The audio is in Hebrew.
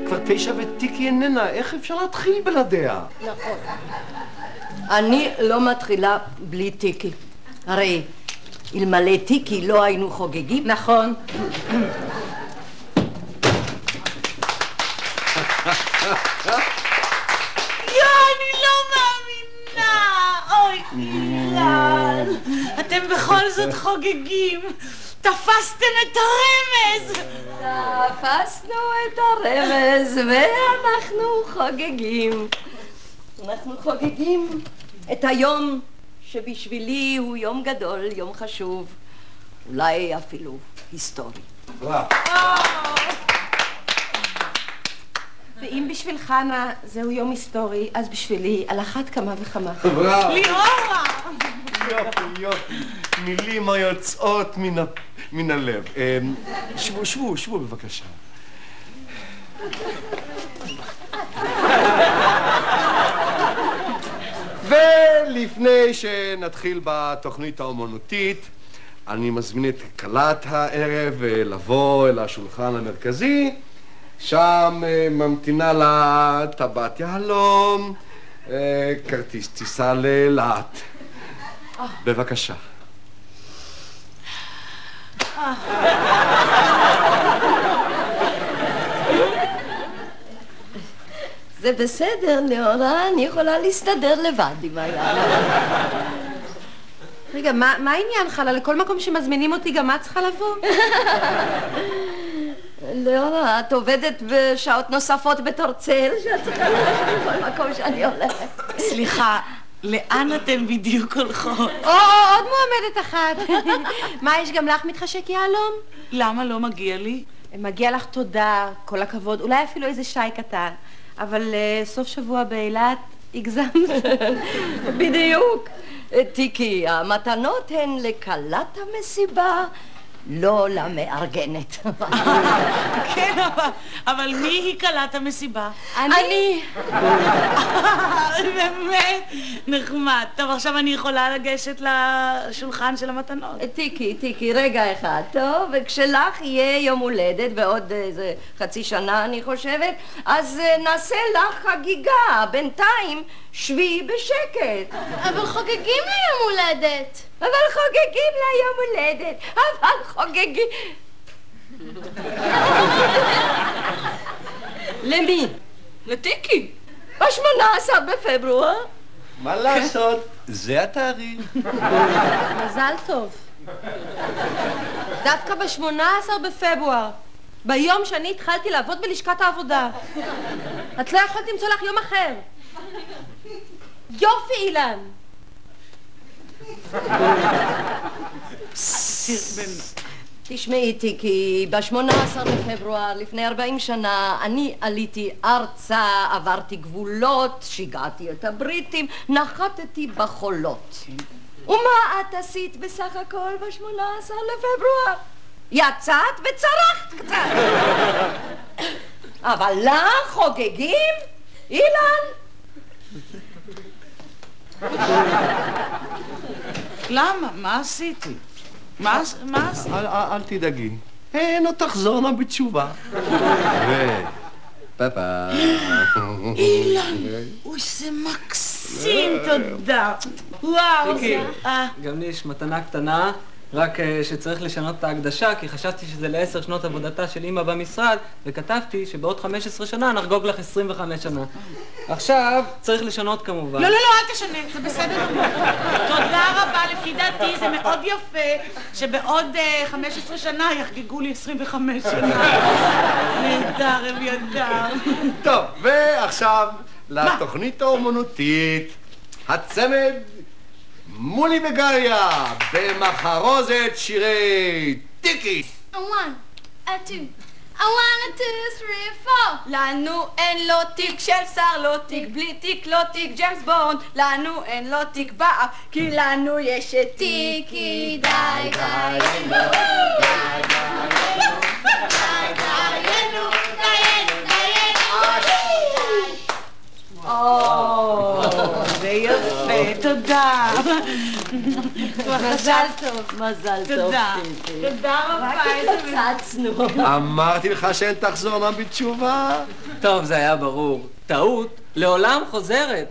כבר 9 ותיקי איננה, איך אפשר להתחיל בלעדיה? נכון. אני לא מתחילה בלי תיקי. הרי אלמלא תיקי לא היינו חוגגים. נכון. אני לא מאמינה! אוי, אילן! אתם בכל זאת חוגגים! תפסתם את הרמז! תפסנו את הרמז ואנחנו חוגגים. אנחנו חוגגים את היום שבשבילי הוא יום גדול, יום חשוב, אולי אפילו היסטורי. ואם בשביל חנה זהו יום היסטורי, אז בשבילי על אחת כמה וכמה. ליאורה! יופי. מילים היוצאות מן הלב. שבו בבקשה. ולפני שנתחיל בתוכנית האומנותית, אני מזמין את כלת הערב לבוא אל השולחן המרכזי. שם ממתינה לה טבעת יהלום, כרטיס טיסה לאילת. בבקשה. זה בסדר, ליאורה, אני יכולה להסתדר לבד עם היד. רגע, מה העניין, חלה? לכל מקום שמזמינים אותי גם את צריכה לבוא? ליאורה, את עובדת בשעות נוספות בתור צל שאת צריכה ללכת בכל מקום שאני הולכת. סליחה, לאן אתן בדיוק הולכות? עוד מועמדת אחת. מה, יש גם לך מתחשק יהלום? למה לא מגיע לי? מגיע לך תודה, כל הכבוד, אולי אפילו איזה שי קטן. אבל סוף שבוע באילת הגזמת. בדיוק. תיקי, המתנות הן לכלת המסיבה, לא למארגנת. כן, אבל מי היא כלת המסיבה? אני. באמת נחמד. טוב, עכשיו אני יכולה לגשת לשולחן של המתנות. תיקי, רגע אחד, טוב? וכשלך יהיה יום הולדת בעוד איזה חצי שנה, אני חושבת, אז נעשה לך חגיגה. בינתיים שבי בשקט. אבל חוגגים ליום הולדת. למי? לתיקי. ב-18 בפברואר. מה לעשות? זה התאריך. מזל טוב. דווקא ב-18 בפברואר, ביום שאני התחלתי לעבוד בלשכת העבודה. את לא יכולת למצוא לך יום אחר. יופי, אילן. תשמעי, תיקי, ב-18 בפברואר, לפני 40 שנה, אני עליתי ארצה, עברתי גבולות, שיגעתי את הבריטים, נחתתי בחולות. ומה את עשית בסך הכל ב-18 לפברואר? יצאת וצרחת קצת. אבל לך חוגגים? אילן? למה? מה עשיתי? מה עשיתי? אל תדאגי. הן עוד תחזורנה בתשובה. פאפה. אילן, אוי, זה מקסים, תודה. וואו. תיקי, גם לי יש מתנה קטנה, רק שצריך לשנות את ההקדשה, כי חשבתי שזה ל10 שנות עבודתה של אמא במשרד, וכתבתי שבעוד 15 שנה נחגוג לך 25 שנה. עכשיו צריך לשנות כמובן. לא, אל תשנה, זה בסדר גמור. תודה רבה, לפי דעתי זה מאוד יפה שבעוד 15 שנה יחגגו לי 25 שנה. נהדר, אביתר. טוב, ועכשיו לתוכנית האומנותית, הצמד מולי וגליה במחרוזת שירי תיקי. A 1, a 2, a 1, a 2, 3, 4. לנו אין לו תיק של שר, לא תיק בלי תיק, לא תיק ג'יימס בונד. לנו אין לו תיק באף, כי לנו יש את תיקי די דיינו, די דיינו, זה יפה, תודה. מזל טוב. מזל טוב, תודה. טיטי. תודה רבה, רק איזה... התפוצצנו. אמרתי לך שאין תחזור אומנם בתשובה. טוב, זה היה ברור. טעות לעולם חוזרת.